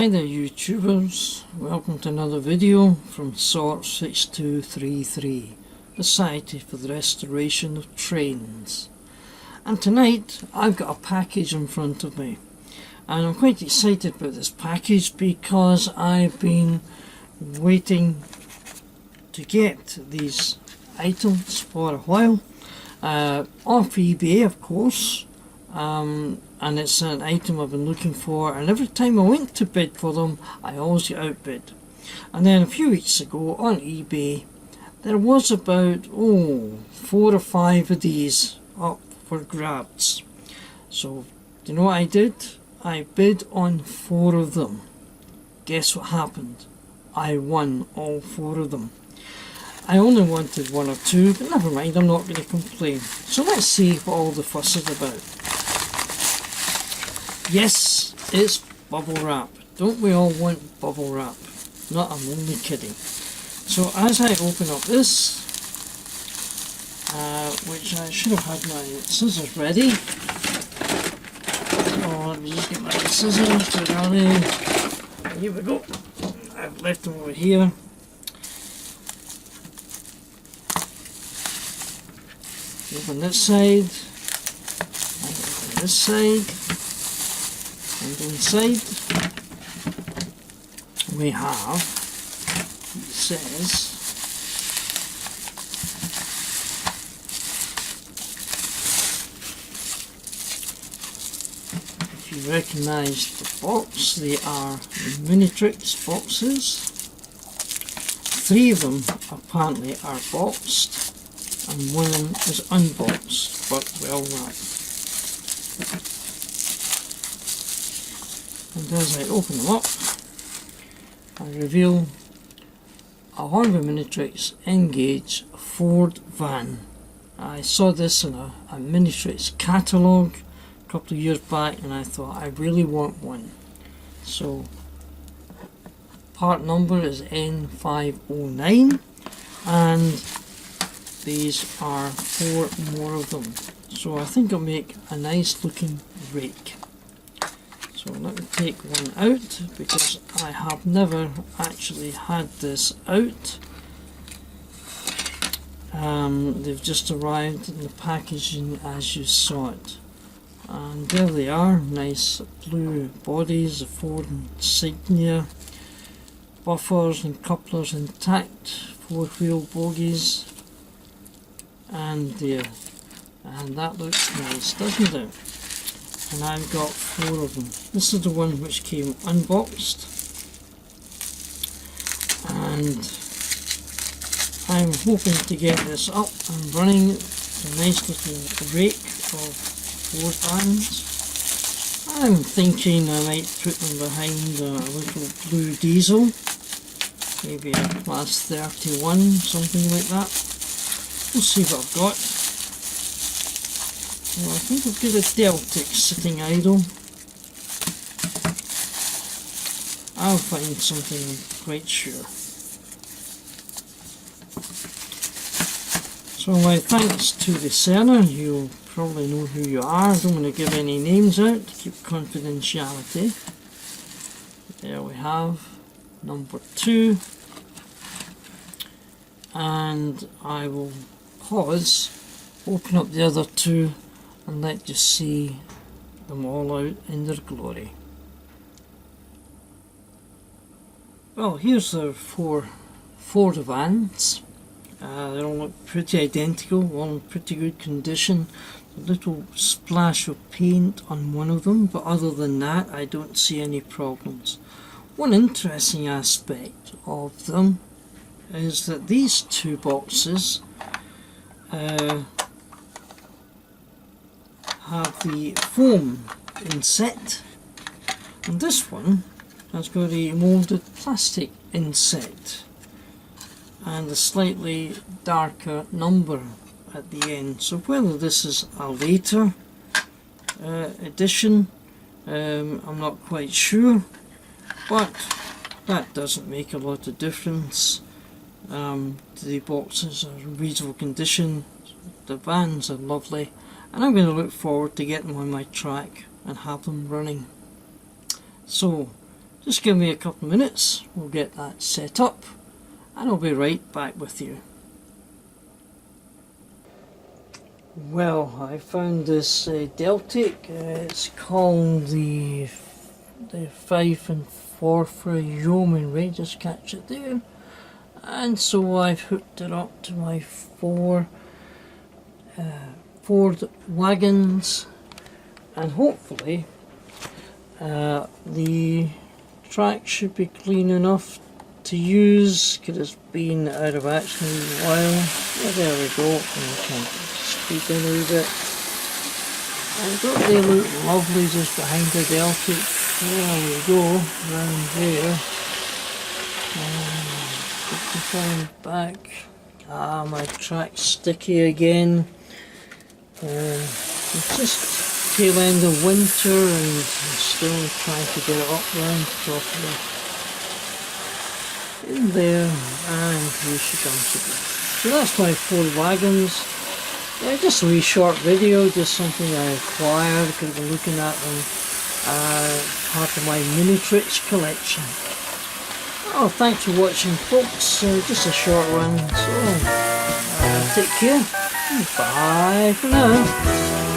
Hi there YouTubers, welcome to another video from Sort6233, the Society for the Restoration of Trains. And tonight I've got a package in front of me, and I'm quite excited about this package because I've been waiting to get these items for a while, off eBay of course. And it's an item I've been looking for, and every time I went to bid for them I always get outbid. And then a few weeks ago on eBay there was about 4 or 5 of these up for grabs. So do you know what I did? I bid on 4 of them. Guess what happened? I won all 4 of them. I only wanted 1 or 2, but never mind, I'm not going to complain. So let's see what all the fuss is about. Yes, it's bubble wrap. Don't we all want bubble wrap? Not, I'm only kidding. So as I open up this, which I should have had my scissors ready. Oh, let me just get my scissors ready. Here we go. I've left them over here. Open this side, and open this side. And inside we have, it says, if you recognise the box, they are Minitrix boxes. 3 of them apparently are boxed and 1 of them is unboxed but well wrapped. And as I open them up, I reveal a Honda Minitrix Engage Ford van. I saw this in a Minitrix catalogue a couple of years back and I thought I really want one. So part number is N509 and these are 4 more of them. So I think I'll make a nice looking rake. So let me take one out because I have never actually had this out. They've just arrived in the packaging as you saw it. And there they are, nice blue bodies, the Ford insignia, buffers and couplers intact, 4-wheel bogies, and there. And that looks nice, doesn't it? And I've got 4 of them. This is the one which came unboxed, and I'm hoping to get this up and running. It's a nice little rake of 4 vans. I'm thinking I might put them behind a little blue diesel, maybe a class 31, something like that. We'll see what I've got. Well, I think I've got a Deltic sitting idle. I'll find something, I'm quite sure. So my thanks to the seller. You'll probably know who you are. I don't want to give any names out to keep confidentiality. There we have number 2. And I will pause, open up the other 2 and let you see them all out in their glory. Well, here's the 4 Ford vans. They all look pretty identical, all in pretty good condition. A little splash of paint on one of them, but other than that I don't see any problems. One interesting aspect of them is that these 2 boxes have the foam inset, and this one has got a moulded plastic inset and a slightly darker number at the end. So whether this is a later edition, I'm not quite sure, but that doesn't make a lot of difference. The boxes are in reasonable condition, the vans are lovely, and I'm going to look forward to getting them on my track and have them running. So Just give me a couple of minutes, we'll get that set up and I'll be right back with you. Well, I found this Deltic. It's called the 5 and 4 for Yeomanry, just catch it there. And so I've hooked it up to my four wagons, and hopefully the track should be clean enough to use, because it's been out of action a while. Yeah, there we go. Speed in a wee bit. And don't they look lovely just behind the Deltic? There we go, round there. Get the phone back. My track's sticky again. It's just tail end of winter and I'm still trying to get it up round properly. In there, and here she comes again. So that's my 4 wagons. Just a wee short video, just something I acquired, because I've been looking at them, part of my Minitrix collection. Oh, thanks for watching, folks. Just a short one, so take care. Bye for now.